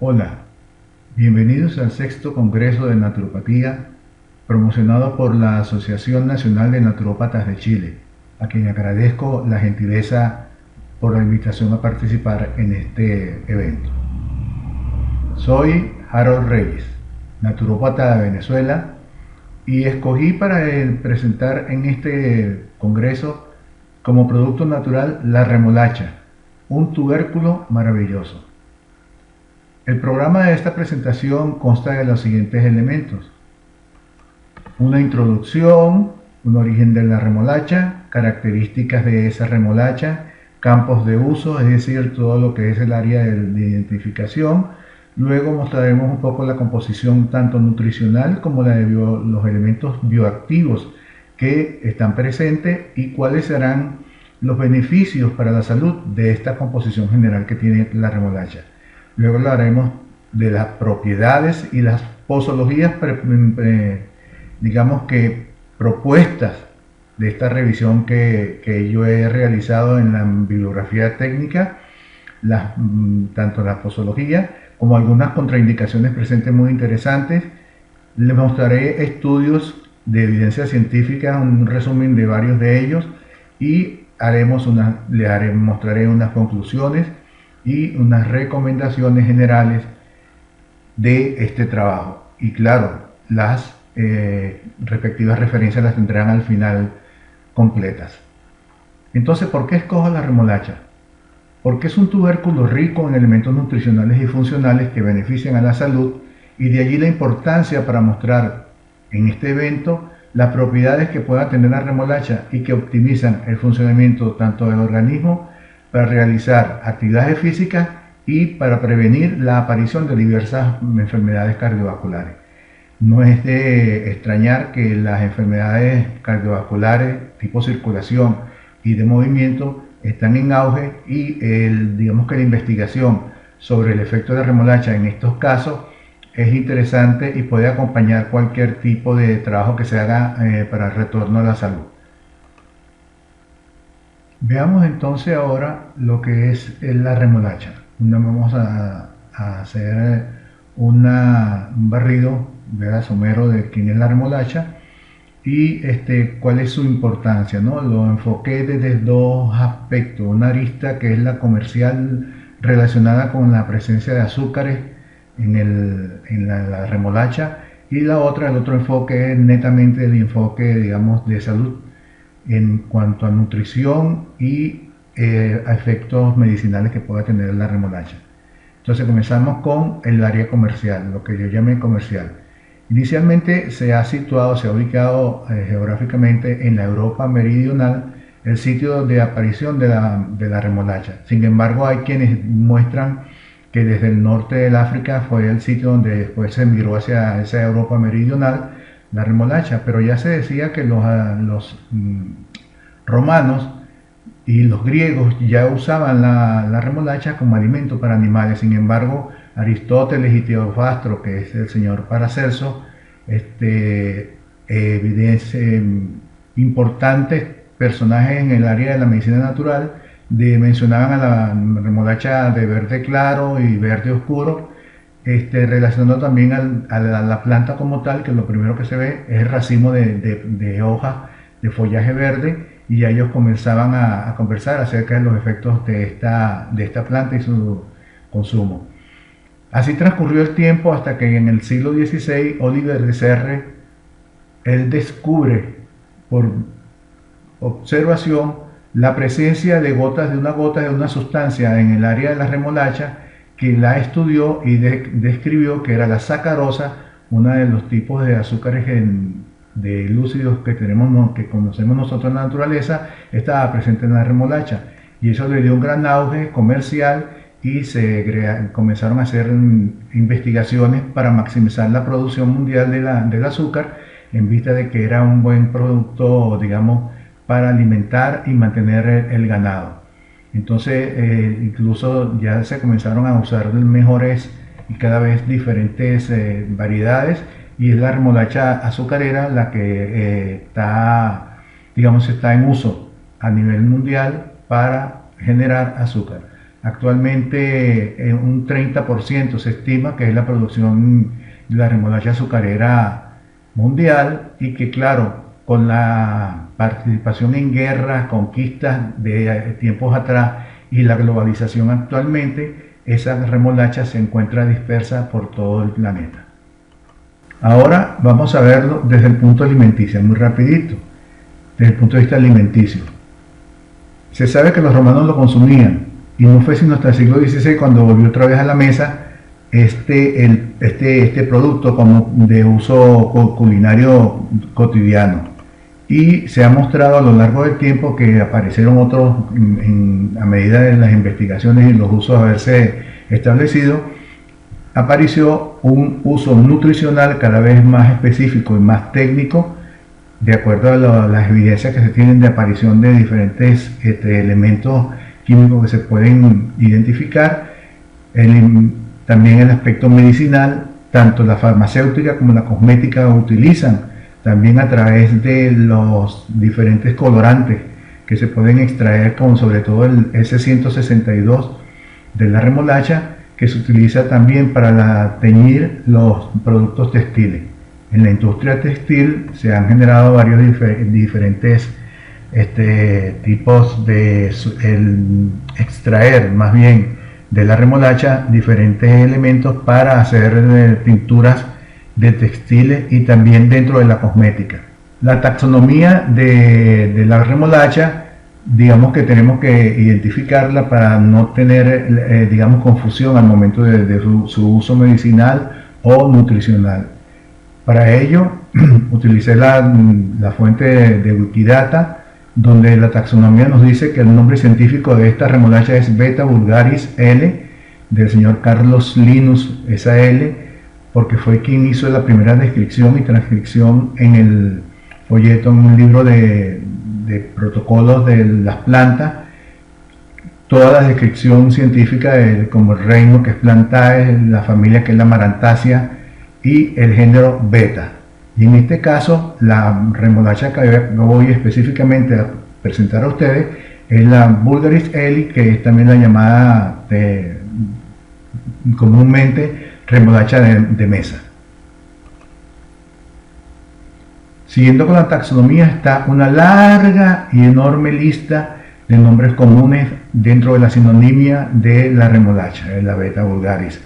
Hola, bienvenidos al sexto Congreso de Naturopatía promocionado por la Asociación Nacional de Naturópatas de Chile, a quien agradezco la gentileza por la invitación a participar en este evento. Soy Harold Reyes, naturópata de Venezuela, y escogí para presentar en este congreso como producto natural la remolacha, un tubérculo maravilloso. El programa de esta presentación consta de los siguientes elementos: una introducción, un origen de la remolacha, características de esa remolacha, campos de uso, es decir, todo lo que es el área de identificación. Luego mostraremos un poco la composición tanto nutricional como la de los elementos bioactivos que están presentes y cuáles serán los beneficios para la salud de esta composición general que tiene la remolacha. Luego hablaremos de las propiedades y las posologías, digamos que propuestas de esta revisión que yo he realizado en la bibliografía técnica, tanto la posología como algunas contraindicaciones presentes muy interesantes. Les mostraré estudios de evidencia científica, un resumen de varios de ellos, y mostraré unas conclusiones y unas recomendaciones generales de este trabajo. Y claro, las respectivas referencias las tendrán al final completas. Entonces, ¿por qué escojo la remolacha? Porque es un tubérculo rico en elementos nutricionales y funcionales que benefician a la salud, y de allí la importancia para mostrar en este evento las propiedades que pueda tener la remolacha y que optimizan el funcionamiento tanto del organismo para realizar actividades físicas y para prevenir la aparición de diversas enfermedades cardiovasculares. No es de extrañar que las enfermedades cardiovasculares tipo circulación y de movimiento están en auge, y digamos que la investigación sobre el efecto de la remolacha en estos casos es interesante y puede acompañar cualquier tipo de trabajo que se haga para el retorno a la salud. Veamos entonces ahora lo que es la remolacha. Vamos a hacer un barrido somero de quién es la remolacha y cuál es su importancia, ¿no? Lo enfoqué desde dos aspectos: una arista que es la comercial relacionada con la presencia de azúcares en la remolacha, y el otro enfoque es netamente el enfoque, digamos, de salud en cuanto a nutrición y a efectos medicinales que pueda tener la remolacha. Entonces comenzamos con el área comercial, lo que yo llamé comercial. Inicialmente se ha ubicado geográficamente en la Europa meridional el sitio de aparición de la remolacha. Sin embargo, hay quienes muestran que desde el norte del África fue el sitio donde después se migró hacia esa Europa meridional la remolacha, pero ya se decía que los romanos y los griegos ya usaban la remolacha como alimento para animales. Sin embargo, Aristóteles y Teofastro, que es el señor Paracelso, importantes personajes en el área de la medicina natural, mencionaban a la remolacha de verde claro y verde oscuro, relacionando también a la planta como tal, que lo primero que se ve es el racimo de hojas de follaje verde, y ya ellos comenzaban a conversar acerca de los efectos de esta planta y su consumo. Así transcurrió el tiempo hasta que en el siglo XVI Oliver de Serre él descubre por observación la presencia de una gota de una sustancia en el área de la remolacha, que la estudió y describió que era la sacarosa, uno de los tipos de azúcares de lúcidos que conocemos nosotros en la naturaleza. Estaba presente en la remolacha, y eso le dio un gran auge comercial, y comenzaron a hacer investigaciones para maximizar la producción mundial del azúcar, en vista de que era un buen producto, digamos, para alimentar y mantener el ganado. Entonces incluso ya se comenzaron a usar mejores y cada vez diferentes variedades, y es la remolacha azucarera la que está en uso a nivel mundial para generar azúcar. Actualmente un 30% se estima que es la producción de la remolacha azucarera mundial, y que claro, con la participación en guerras, conquistas de tiempos atrás y la globalización actualmente, esa remolacha se encuentra dispersa por todo el planeta. Ahora vamos a verlo desde el punto alimenticio, muy rapidito, desde el punto de vista alimenticio. Se sabe que los romanos lo consumían, y no fue sino hasta el siglo XVI cuando volvió otra vez a la mesa este producto como de uso culinario cotidiano. Y se ha mostrado a lo largo del tiempo que aparecieron otros a medida de las investigaciones y los usos haberse establecido. Apareció un uso nutricional cada vez más específico y más técnico, de acuerdo a las evidencias que se tienen de aparición de diferentes elementos químicos que se pueden identificar. También el aspecto medicinal, tanto la farmacéutica como la cosmética utilizan también a través de los diferentes colorantes que se pueden extraer, como sobre todo el S162 de la remolacha, que se utiliza también para teñir los productos textiles. En la industria textil se han generado varios diferentes tipos de extraer más bien de la remolacha diferentes elementos para hacer pinturas de textiles y también dentro de la cosmética. La taxonomía de la remolacha, digamos que tenemos que identificarla para no tener digamos confusión al momento de su uso medicinal o nutricional. Para ello utilicé la fuente de Wikidata, donde la taxonomía nos dice que el nombre científico de esta remolacha es Beta vulgaris L, del señor Carlos Linus S.A.L., porque fue quien hizo la primera descripción y transcripción en el folleto, en un libro de protocolos de las plantas, toda la descripción científica como el reino que es Plantae, la familia que es la Marantaceae y el género Beta. Y en este caso, la remolacha que voy específicamente a presentar a ustedes es la Vulgaris Eli, que es también la llamada comúnmente remolacha de mesa. Siguiendo con la taxonomía, está una larga y enorme lista de nombres comunes dentro de la sinonimia de la remolacha, de la Beta vulgaris.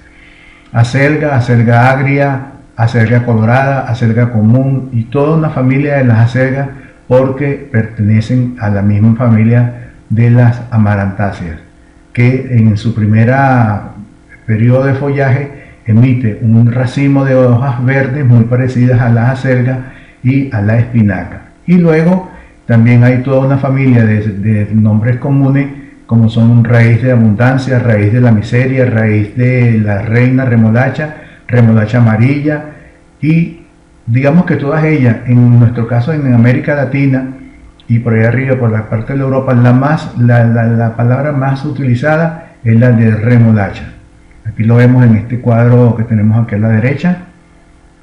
Acelga, acelga agria, acelga colorada, acelga común y toda una familia de las acelgas, porque pertenecen a la misma familia de las amarantáceas, que en su primera periodo de follaje emite un racimo de hojas verdes muy parecidas a las acelgas y a la espinaca. Y luego también hay toda una familia de nombres comunes, como son raíz de abundancia, raíz de la miseria, raíz de la reina remolacha, remolacha amarilla, y digamos que todas ellas, en nuestro caso en América Latina y por ahí arriba, por la parte de Europa, la palabra más utilizada es la de remolacha. Aquí lo vemos en este cuadro que tenemos aquí a la derecha,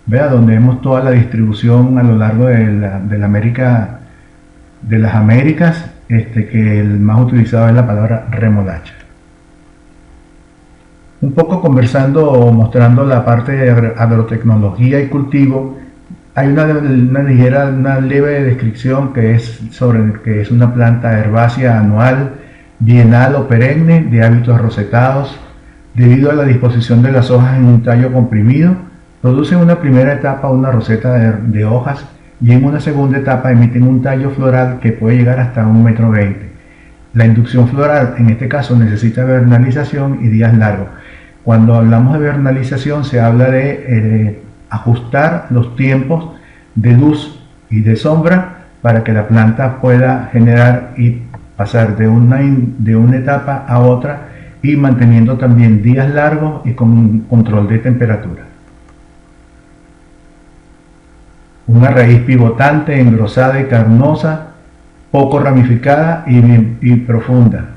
vea, donde vemos toda la distribución a lo largo de las Américas, que el más utilizado es la palabra remolacha. Un poco conversando o mostrando la parte de agrotecnología y cultivo, hay una leve descripción que es sobre que es una planta herbácea anual, bienal o perenne, de hábitos rosetados. Debido a la disposición de las hojas en un tallo comprimido, produce en una primera etapa una roseta de hojas, y en una segunda etapa emiten un tallo floral que puede llegar hasta 1,20 metros. La inducción floral en este caso necesita vernalización y días largos. Cuando hablamos de vernalización se habla de ajustar los tiempos de luz y de sombra para que la planta pueda generar y pasar de una etapa a otra, y manteniendo también días largos y con un control de temperatura. Una raíz pivotante, engrosada y carnosa, poco ramificada y profunda,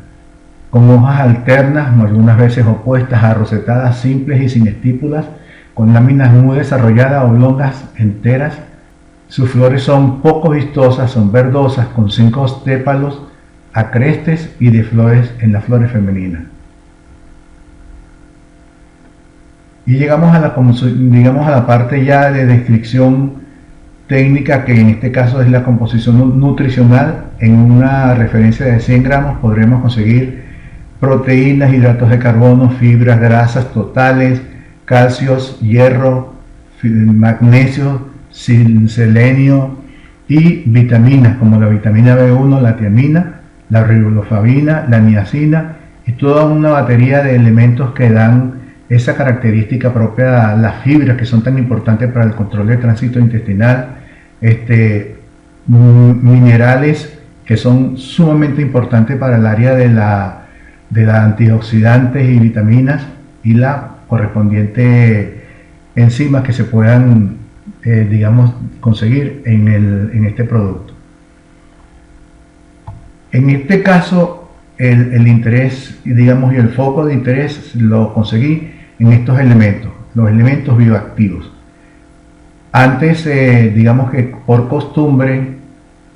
con hojas alternas, algunas veces opuestas, arrosetadas, simples y sin estípulas, con láminas muy desarrolladas, oblongas, enteras. Sus flores son poco vistosas, son verdosas, con 5 estépalos, acrestes y de flores en las flores femeninas. Y llegamos a digamos a la parte ya de descripción técnica, que en este caso es la composición nutricional. En una referencia de 100 gramos podremos conseguir proteínas, hidratos de carbono, fibras, grasas totales, calcios, hierro, magnesio, selenio y vitaminas como la vitamina B1, la tiamina, la riboflavina, la niacina y toda una batería de elementos que dan esa característica propia a las fibras, que son tan importantes para el control del tránsito intestinal, minerales que son sumamente importantes para el área de la antioxidantes y vitaminas, y la correspondiente enzimas que se puedan digamos conseguir en este producto. En este caso el interés, digamos, y el foco de interés lo conseguí en estos elementos, los elementos bioactivos. Antes, digamos que por costumbre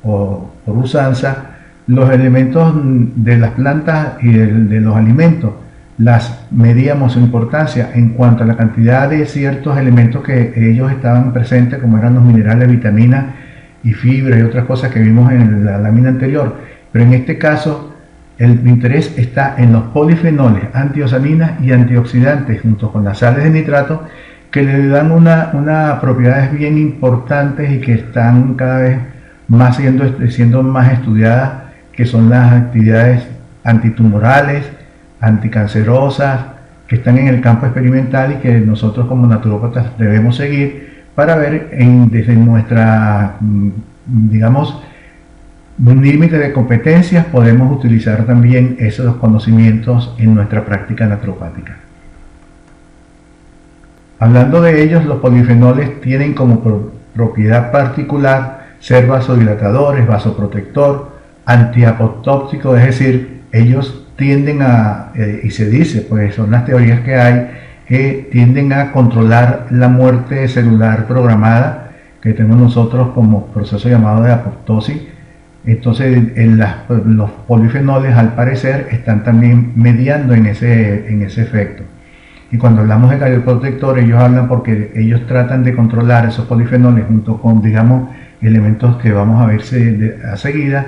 o por usanza, los elementos de las plantas y de los alimentos las medíamos su importancia en cuanto a la cantidad de ciertos elementos que ellos estaban presentes, como eran los minerales, vitaminas y fibra y otras cosas que vimos en la lámina anterior. Pero en este caso el interés está en los polifenoles, antioxidantes y antioxidantes, junto con las sales de nitrato, que le dan unas propiedades bien importantes y que están cada vez más siendo más estudiadas, que son las actividades antitumorales, anticancerosas, que están en el campo experimental y que nosotros como naturópatas debemos seguir para ver desde nuestra, digamos, límite de competencias, podemos utilizar también esos conocimientos en nuestra práctica naturopática. Hablando de ellos, los polifenoles tienen como propiedad particular ser vasodilatadores, vasoprotector, antiapoptóxico, es decir, ellos tienden y se dice, pues son las teorías que hay, que tienden a controlar la muerte celular programada que tenemos nosotros como proceso llamado de apoptosis. Entonces los polifenoles, al parecer, están también mediando en ese efecto. Y cuando hablamos de cardioprotector, ellos hablan porque ellos tratan de controlar esos polifenoles junto con, digamos, elementos que vamos a ver a seguida,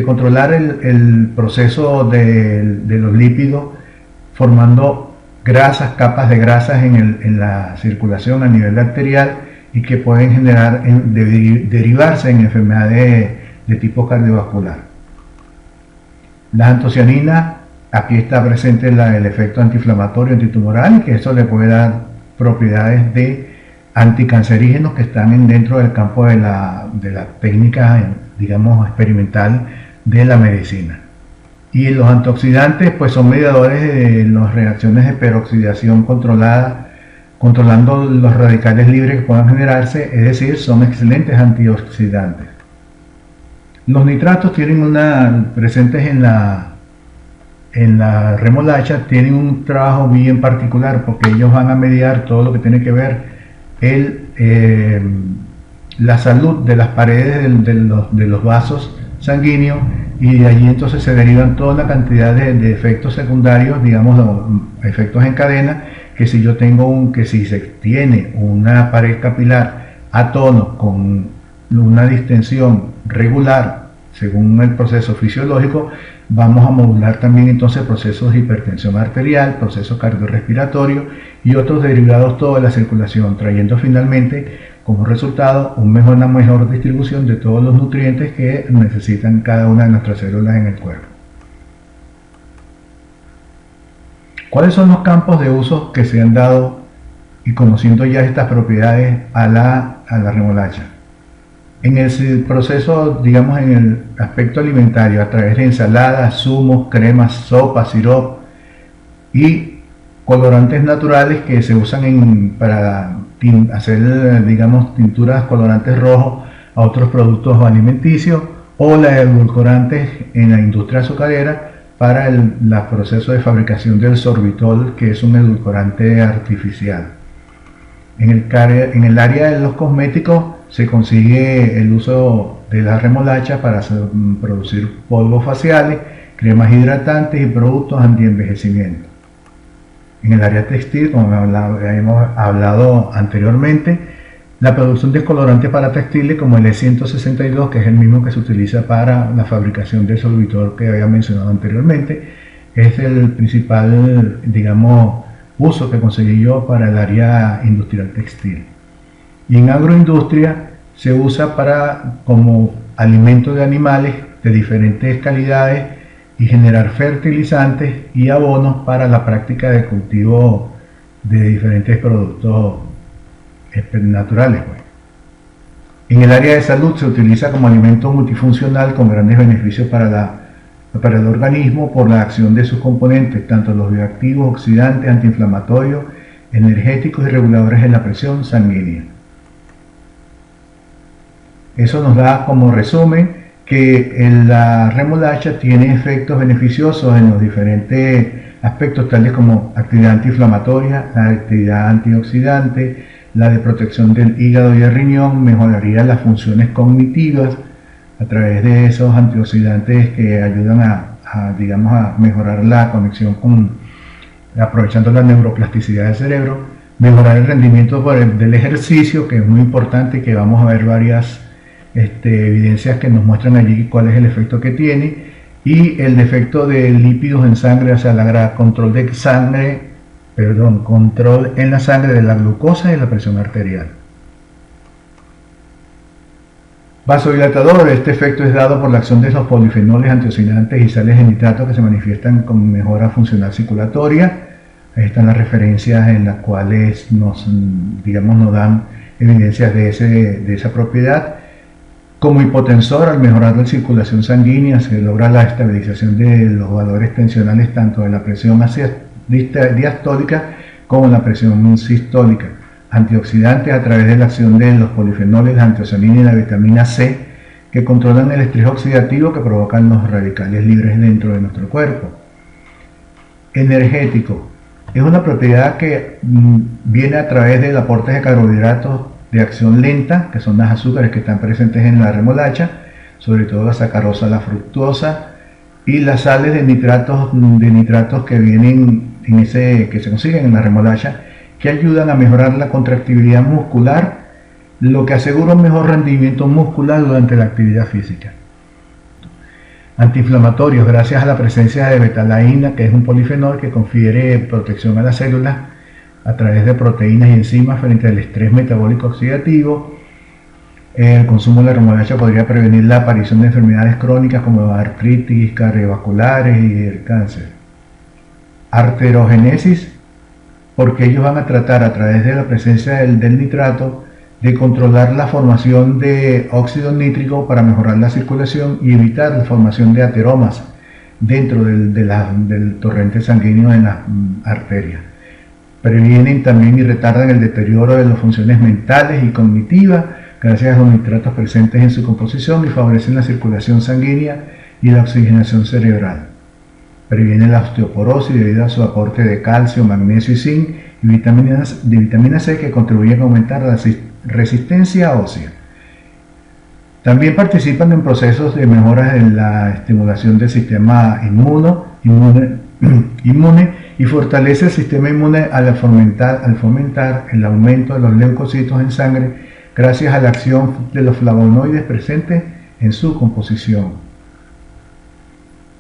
controlar el proceso de los lípidos, formando grasas, capas de grasas en la circulación a nivel arterial, y que pueden derivarse en enfermedades de tipo cardiovascular. Las antocianinas, aquí está presente el efecto antiinflamatorio, antitumoral, y que eso le puede dar propiedades de anticancerígenos que están dentro del campo de la técnica, digamos, experimental de la medicina. Y los antioxidantes, pues son mediadores de las reacciones de peroxidación controlada, controlando los radicales libres que puedan generarse, es decir, son excelentes antioxidantes. Los nitratos tienen presentes en la remolacha, tienen un trabajo bien particular, porque ellos van a mediar todo lo que tiene que ver la salud de las paredes de los vasos sanguíneos, y de allí entonces se derivan toda la cantidad de efectos secundarios, digamos, efectos en cadena, que si se tiene una pared capilar a tono con una distensión regular según el proceso fisiológico, vamos a modular también entonces procesos de hipertensión arterial, procesos cardiorrespiratorios y otros derivados toda la circulación, trayendo finalmente como resultado una mejor distribución de todos los nutrientes que necesitan cada una de nuestras células en el cuerpo. ¿Cuáles son los campos de uso que se han dado y conociendo ya estas propiedades a la remolacha? En el proceso, digamos, en el aspecto alimentario, a través de ensaladas, zumos, cremas, sopas, sirops y colorantes naturales que se usan para hacer, digamos, tinturas colorantes rojos a otros productos alimenticios, o los edulcorantes en la industria azucarera para el proceso de fabricación del sorbitol, que es un edulcorante artificial. En el área de los cosméticos se consigue el uso de la remolacha para producir polvos faciales, cremas hidratantes y productos antienvejecimiento. En el área textil, como hemos hablado anteriormente, la producción de colorantes para textiles como el E162, que es el mismo que se utiliza para la fabricación del solvitor que había mencionado anteriormente, es el principal, digamos, uso que conseguí yo para el área industrial textil. Y en agroindustria se usa como alimento de animales de diferentes calidades y generar fertilizantes y abonos para la práctica de cultivo de diferentes productos naturales. En el área de salud se utiliza como alimento multifuncional con grandes beneficios para el organismo por la acción de sus componentes, tanto los bioactivos, oxidantes, antiinflamatorios, energéticos y reguladores de la presión sanguínea. Eso nos da como resumen que la remolacha tiene efectos beneficiosos en los diferentes aspectos tales como actividad antiinflamatoria, la actividad antioxidante, la de protección del hígado y el riñón, mejoraría las funciones cognitivas a través de esos antioxidantes que ayudan a mejorar la conexión aprovechando la neuroplasticidad del cerebro, mejorar el rendimiento del ejercicio, que es muy importante y que vamos a ver varias evidencias que nos muestran allí cuál es el efecto que tiene, y el efecto de lípidos en sangre, o sea, control en la sangre de la glucosa y la presión arterial. Vasodilatador, este efecto es dado por la acción de los polifenoles, antioxidantes y sales de nitrato que se manifiestan con mejora funcional circulatoria. Ahí están las referencias en las cuales nos dan evidencias de esa propiedad. Como hipotensor, al mejorar la circulación sanguínea se logra la estabilización de los valores tensionales tanto de la presión diastólica como la presión sistólica. Antioxidantes a través de la acción de los polifenoles, la antocianina y la vitamina C, que controlan el estrés oxidativo que provocan los radicales libres dentro de nuestro cuerpo. Energético. Es una propiedad que viene a través del aporte de carbohidratos de acción lenta, que son las azúcares que están presentes en la remolacha, sobre todo la sacarosa, la fructosa y las sales de nitratos que vienen que se consiguen en la remolacha, que ayudan a mejorar la contractibilidad muscular, lo que asegura un mejor rendimiento muscular durante la actividad física. Antiinflamatorios, gracias a la presencia de betalaína, que es un polifenol que confiere protección a las células a través de proteínas y enzimas frente al estrés metabólico oxidativo. El consumo de la remolacha podría prevenir la aparición de enfermedades crónicas como artritis, cardiovasculares y el cáncer. Arterogénesis, porque ellos van a tratar a través de la presencia del nitrato de controlar la formación de óxido nítrico para mejorar la circulación y evitar la formación de ateromas dentro del torrente sanguíneo en las arterias. Previenen también y retardan el deterioro de las funciones mentales y cognitivas gracias a los nitratos presentes en su composición y favorecen la circulación sanguínea y la oxigenación cerebral. Previene la osteoporosis debido a su aporte de calcio, magnesio y zinc y vitamina C que contribuyen a aumentar la resistencia ósea. También participan en procesos de mejoras en la estimulación del sistema inmune y fortalece el sistema inmune al fomentar el aumento de los leucocitos en sangre gracias a la acción de los flavonoides presentes en su composición.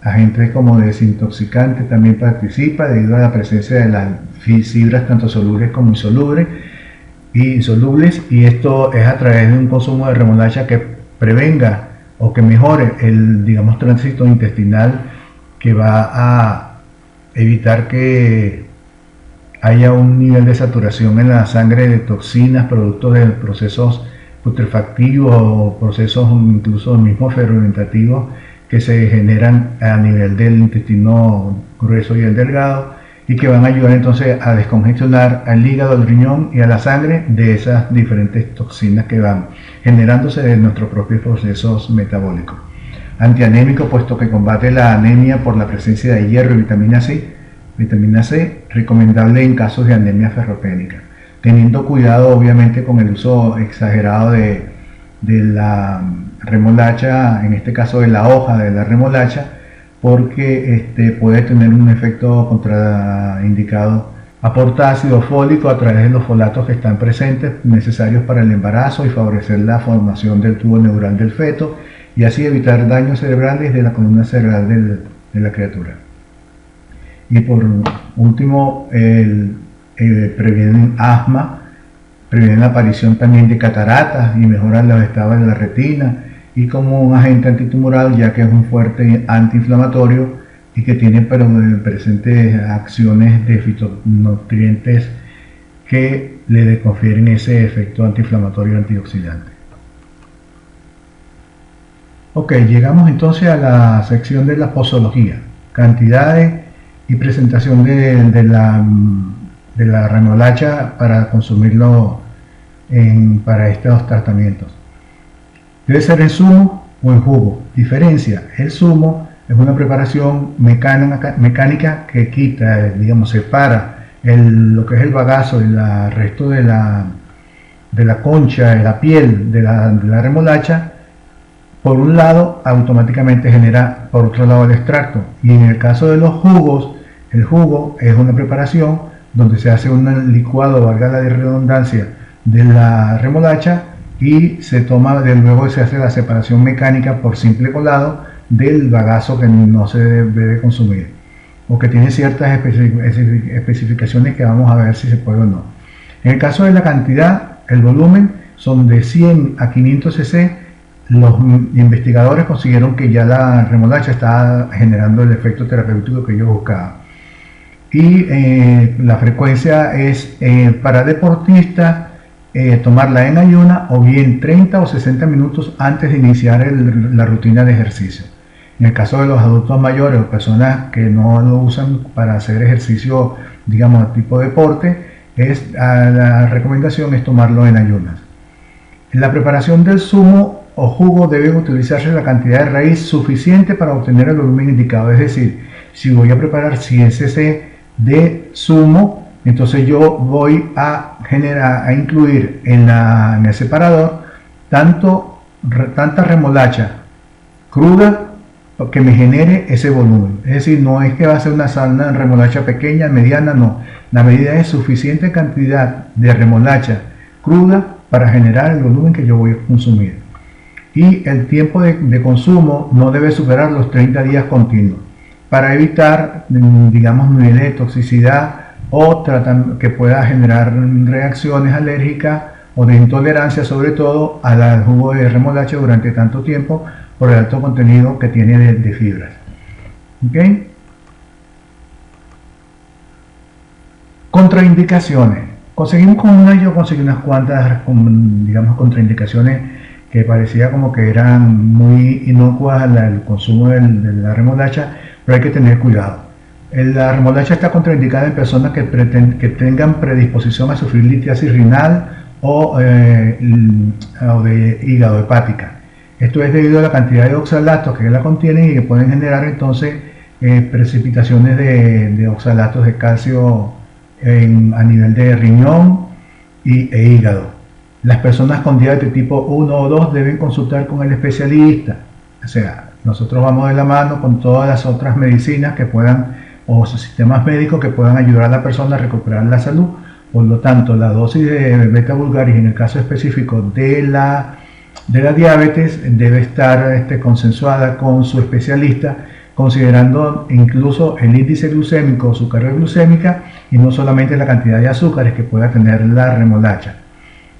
Agentes como desintoxicante también participa debido a la presencia de las fibras tanto solubles como insolubles, y esto es a través de un consumo de remolacha que prevenga o que mejore el tránsito intestinal, que va a evitar que haya un nivel de saturación en la sangre de toxinas, productos de procesos putrefactivos o procesos incluso mismos fermentativos que se generan a nivel del intestino grueso y el delgado, y que van a ayudar entonces a descongestionar al hígado, al riñón y a la sangre de esas diferentes toxinas que van generándose de nuestros propios procesos metabólicos. Antianémico, puesto que combate la anemia por la presencia de hierro y vitamina C, recomendable en casos de anemia ferropénica, teniendo cuidado obviamente con el uso exagerado de la remolacha, en este caso de la hoja de la remolacha, porque puede tener un efecto contraindicado Aporta ácido fólico a través de los folatos que están presentes, necesarios para el embarazo y favorecer la formación del tubo neural del feto y así evitar daños cerebrales de la columna cerebral de la criatura. Y por último, previenen asma, previenen la aparición también de cataratas y mejoran los estados de la retina, y como un agente antitumoral, ya que es un fuerte antiinflamatorio y que tiene presentes acciones de fitonutrientes que le confieren ese efecto antiinflamatorio antioxidante. Ok, llegamos entonces a la sección de la posología, cantidades y presentación de la remolacha para consumirlo para estos tratamientos. Debe ser en zumo o en jugo. Diferencia: el zumo es una preparación mecánica que quita, digamos, separa lo que es el bagazo y el resto de la concha, de la piel de la remolacha. Por un lado, automáticamente genera por otro lado el extracto. Y en el caso de los jugos, el jugo es una preparación donde se hace un licuado, valga la redundancia, de la remolacha y se toma, de luego se hace la separación mecánica por simple colado del bagazo que no se debe consumir o que tiene ciertas especificaciones que vamos a ver si se puede o no. En el caso de la cantidad, el volumen son de 100 a 500 cc. Los investigadores consiguieron que ya la remolacha estaba generando el efecto terapéutico que ellos buscaban. Y la frecuencia es para deportistas, tomarla en ayuna o bien 30 o 60 minutos antes de iniciar la rutina de ejercicio. En el caso de los adultos mayores o personas que no lo usan para hacer ejercicio, digamos, tipo deporte, la recomendación es tomarlo en ayunas. En la preparación del zumo o jugo debe utilizarse la cantidad de raíz suficiente para obtener el volumen indicado. Es decir, si voy a preparar 100 cc de zumo, entonces yo voy a incluir en el separador tanta remolacha cruda que me genere ese volumen. Es decir, no es que va a ser una remolacha pequeña, mediana, no. La medida es suficiente cantidad de remolacha cruda para generar el volumen que yo voy a consumir. Y el tiempo de consumo no debe superar los 30 días continuos para evitar, digamos, niveles de toxicidad o que pueda generar reacciones alérgicas o de intolerancia, sobre todo al jugo de remolacha durante tanto tiempo por el alto contenido que tiene de fibras. ¿Okay? Contraindicaciones. Yo conseguí unas cuantas, digamos, contraindicaciones que parecía como que eran muy inocuas al consumo de la remolacha, pero hay que tener cuidado. La remolacha está contraindicada en personas que tengan predisposición a sufrir litiasis renal o de hígado, hepática. Esto es debido a la cantidad de oxalatos que la contienen y que pueden generar entonces precipitaciones de oxalatos de calcio a nivel de riñón e hígado. Las personas con diabetes tipo 1 o 2 deben consultar con el especialista. O sea, nosotros vamos de la mano con todas las otras medicinas que puedan, o sistemas médicos que puedan ayudar a la persona a recuperar la salud. Por lo tanto, la dosis de beta vulgaris en el caso específico de la diabetes debe estar consensuada con su especialista, considerando incluso el índice glucémico o su carga glucémica y no solamente la cantidad de azúcares que pueda tener la remolacha,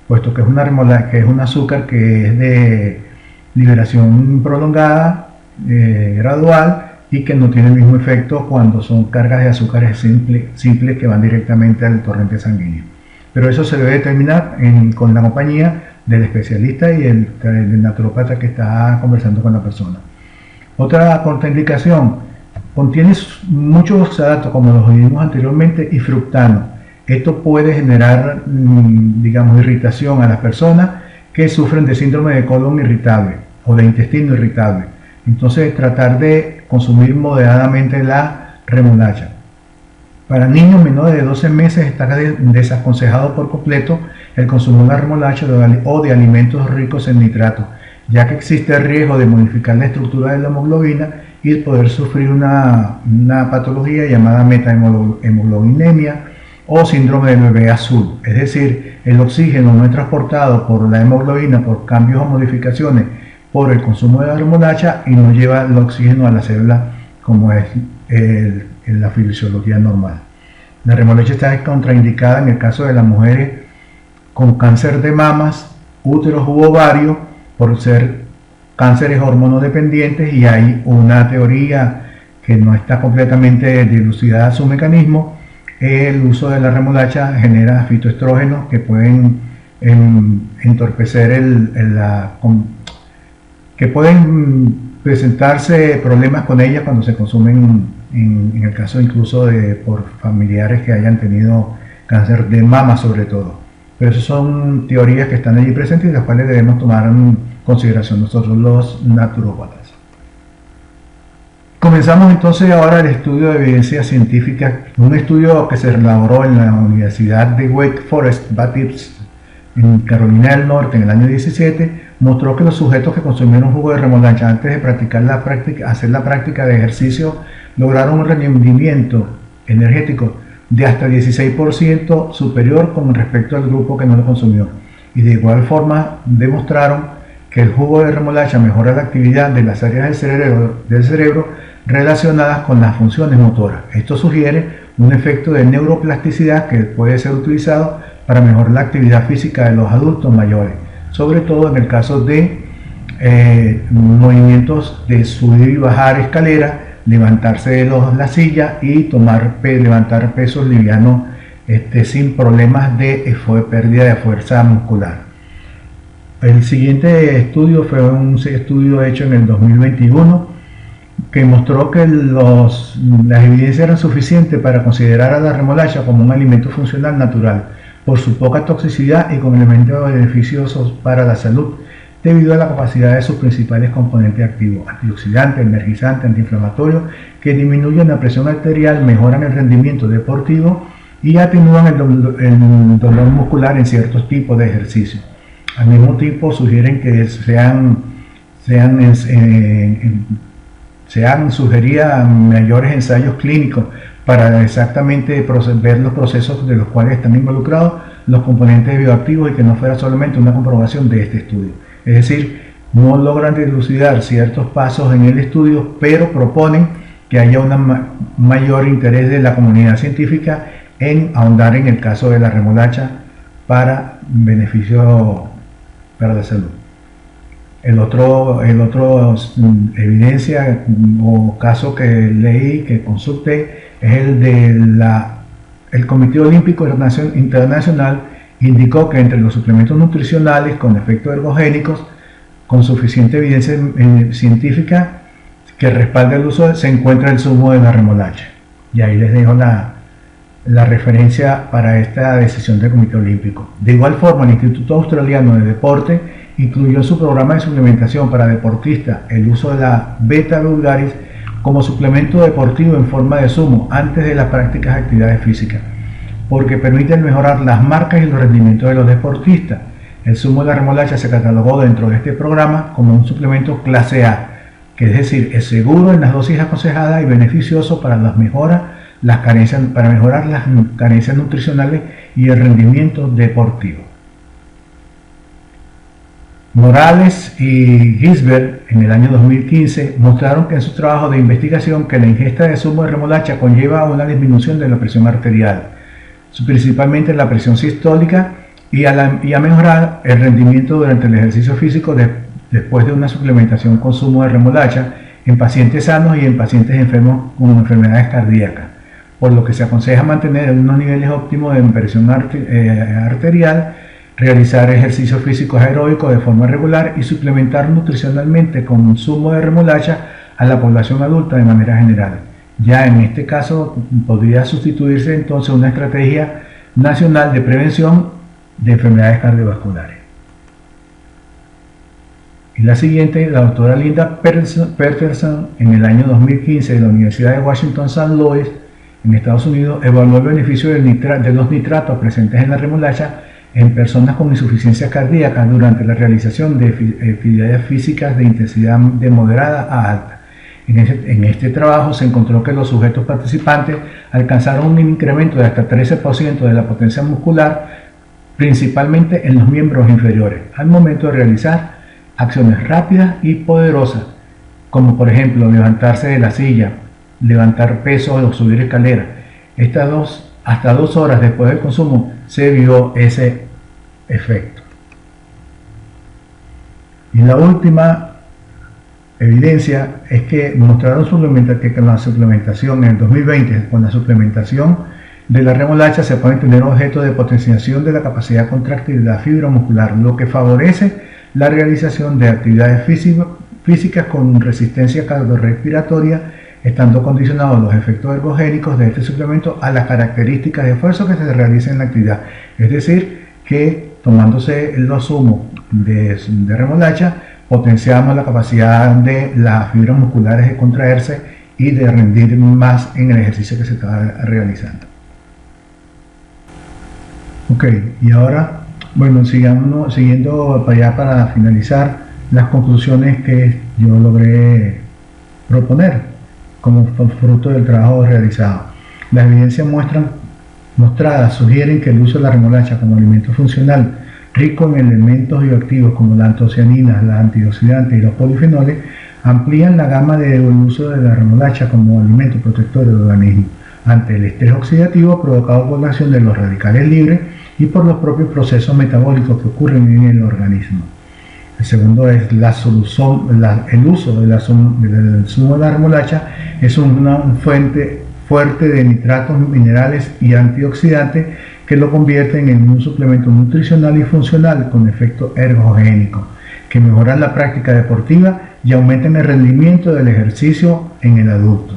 puesto que es un azúcar que es de liberación prolongada, gradual, y que no tiene el mismo efecto cuando son cargas de azúcares simples que van directamente al torrente sanguíneo. Pero eso se debe determinar con la compañía del especialista y del naturópata que está conversando con la persona. Otra contraindicación: contiene muchos oxalatos, como los vimos anteriormente, y fructano. Esto puede generar, digamos, irritación a las personas que sufren de síndrome de colon irritable o de intestino irritable. Entonces, tratar de consumir moderadamente la remolacha. Para niños menores de 12 meses está desaconsejado por completo el consumo de la remolacha o de alimentos ricos en nitratos, ya que existe el riesgo de modificar la estructura de la hemoglobina y poder sufrir una patología llamada metahemoglobinemia, o síndrome del bebé azul, es decir, el oxígeno no es transportado por la hemoglobina por cambios o modificaciones por el consumo de la remolacha y no lleva el oxígeno a la célula como es en la fisiología normal. La remolacha está contraindicada en el caso de las mujeres con cáncer de mamas, úteros u ovario, por ser cánceres hormonodependientes, y hay una teoría que no está completamente dilucidada su mecanismo. El uso de la remolacha genera fitoestrógenos que pueden entorpecer que pueden presentarse problemas con ella cuando se consumen, en el caso incluso por familiares que hayan tenido cáncer de mama sobre todo. Pero esas son teorías que están allí presentes y las cuales debemos tomar en consideración nosotros los naturópatas. Comenzamos entonces ahora el estudio de evidencia científica, un estudio que se elaboró en la Universidad de Wake Forest Baptist en Carolina del Norte en el año 17, mostró que los sujetos que consumieron jugo de remolacha antes de hacer la práctica de ejercicio lograron un rendimiento energético de hasta 16% superior con respecto al grupo que no lo consumió. Y de igual forma demostraron que el jugo de remolacha mejora la actividad de las áreas del cerebro relacionadas con las funciones motoras. Esto sugiere un efecto de neuroplasticidad que puede ser utilizado para mejorar la actividad física de los adultos mayores, sobre todo en el caso de movimientos de subir y bajar escaleras, levantarse de la silla y levantar pesos livianos sin problemas de pérdida de fuerza muscular. El siguiente estudio fue un estudio hecho en el 2021 que mostró que las evidencias eran suficientes para considerar a la remolacha como un alimento funcional natural por su poca toxicidad y con elementos beneficiosos para la salud, debido a la capacidad de sus principales componentes activos: antioxidante, energizante, antiinflamatorio, que disminuyen la presión arterial, mejoran el rendimiento deportivo y atenúan el dolor muscular en ciertos tipos de ejercicio. Al mismo tiempo sugieren que sean sugeridas mayores ensayos clínicos para exactamente ver los procesos de los cuales están involucrados los componentes bioactivos y que no fuera solamente una comprobación de este estudio. Es decir, no logran dilucidar ciertos pasos en el estudio, pero proponen que haya un mayor interés de la comunidad científica en ahondar en el caso de la remolacha para beneficio para la salud. El otro evidencia o caso que leí, que consulté, es el de el Comité Olímpico Internacional. Indicó que entre los suplementos nutricionales con efectos ergogénicos con suficiente evidencia científica que respalda el uso se encuentra el zumo de la remolacha. Y ahí les dejo la referencia para esta decisión del Comité Olímpico. De igual forma, el Instituto Australiano de Deporte incluyó en su programa de suplementación para deportistas el uso de la beta vulgaris como suplemento deportivo en forma de zumo antes de las prácticas de actividades físicas, porque permiten mejorar las marcas y los rendimientos de los deportistas. El zumo de la remolacha se catalogó dentro de este programa como un suplemento clase A, que es decir, es seguro en las dosis aconsejadas y beneficioso para mejorar las carencias nutricionales y el rendimiento deportivo. Morales y Gisbert en el año 2015 mostraron que en su trabajo de investigación que la ingesta de zumo de remolacha conlleva una disminución de la presión arterial, principalmente la presión sistólica, y a mejorar el rendimiento durante el ejercicio físico después de una suplementación con zumo de remolacha en pacientes sanos y en pacientes enfermos con enfermedades cardíacas, por lo que se aconseja mantener unos niveles óptimos de presión arterial, realizar ejercicios físicos aeróbicos de forma regular y suplementar nutricionalmente con zumo de remolacha a la población adulta de manera general. Ya en este caso podría sustituirse entonces una estrategia nacional de prevención de enfermedades cardiovasculares. Y la siguiente, la doctora Linda Peterson, en el año 2015 de la Universidad de Washington St. Louis, en Estados Unidos, evaluó el beneficio de los nitratos presentes en la remolacha en personas con insuficiencia cardíaca durante la realización de actividades físicas de intensidad de moderada a alta. En este trabajo se encontró que los sujetos participantes alcanzaron un incremento de hasta 13% de la potencia muscular, principalmente en los miembros inferiores, al momento de realizar acciones rápidas y poderosas, como por ejemplo levantarse de la silla, levantar peso o subir escaleras. Hasta 2 horas después del consumo se vio ese efecto. Y la última evidencia es que mostraron que con la suplementación en el 2020, con la suplementación de la remolacha se pueden tener objetos de potenciación de la capacidad contractil de la fibra muscular, lo que favorece la realización de actividades físicas con resistencia cardiorrespiratoria, estando condicionados los efectos ergogénicos de este suplemento a las características de esfuerzo que se realiza en la actividad. Es decir, que tomándose los zumos de remolacha, potenciamos la capacidad de las fibras musculares de contraerse y de rendir más en el ejercicio que se está realizando. Ok, y ahora, bueno, siguiendo para allá para finalizar las conclusiones que yo logré proponer como fruto del trabajo realizado. Las evidencias mostradas sugieren que el uso de la remolacha como alimento funcional rico en elementos bioactivos como las antocianinas, las antioxidantes y los polifenoles amplían la gama del uso de la remolacha como alimento protector del organismo ante el estrés oxidativo provocado por la acción de los radicales libres y por los propios procesos metabólicos que ocurren en el organismo. El segundo es el uso del zumo de la remolacha es una fuente fuerte de nitratos, minerales y antioxidantes que lo convierten en un suplemento nutricional y funcional con efecto ergogénico, que mejoran la práctica deportiva y aumentan el rendimiento del ejercicio en el adulto.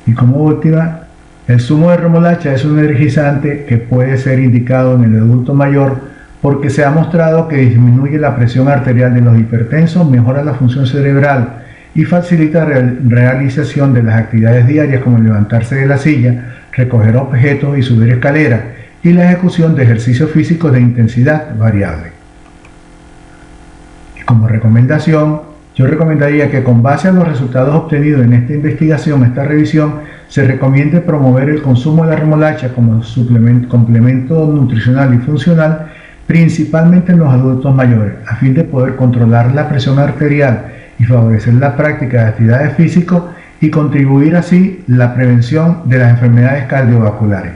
Y como última, el zumo de remolacha es un energizante que puede ser indicado en el adulto mayor porque se ha mostrado que disminuye la presión arterial de los hipertensos, mejora la función cerebral y facilita la realización de las actividades diarias como levantarse de la silla, recoger objetos y subir escaleras, y la ejecución de ejercicios físicos de intensidad variable. Y como recomendación, yo recomendaría que con base a los resultados obtenidos en esta investigación, esta revisión, se recomiende promover el consumo de la remolacha como complemento nutricional y funcional, principalmente en los adultos mayores, a fin de poder controlar la presión arterial y favorecer la práctica de actividades físicas y contribuir así la prevención de las enfermedades cardiovasculares.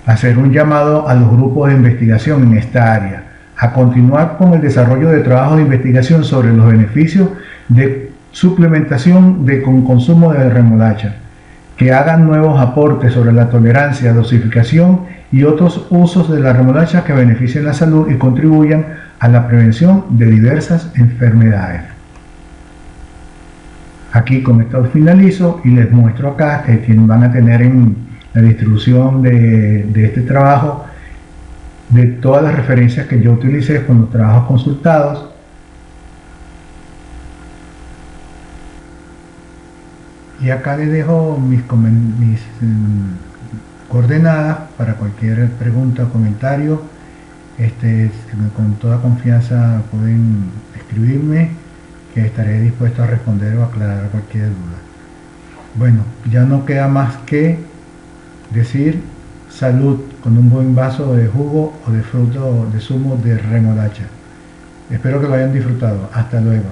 Hacer un llamado a los grupos de investigación en esta área, a continuar con el desarrollo de trabajos de investigación sobre los beneficios de suplementación con consumo de remolacha, que hagan nuevos aportes sobre la tolerancia, dosificación y otros usos de la remolacha que beneficien la salud y contribuyan a la prevención de diversas enfermedades. Aquí con esto finalizo y les muestro acá que van a tener en la distribución de este trabajo de todas las referencias que yo utilicé con los trabajos consultados. Y acá les dejo mis coordenadas para cualquier pregunta o comentario. Con toda confianza pueden escribirme, que estaré dispuesto a responder o aclarar cualquier duda. Bueno, ya no queda más que decir salud con un buen vaso de jugo o de fruto o de zumo de remolacha. Espero que lo hayan disfrutado. Hasta luego.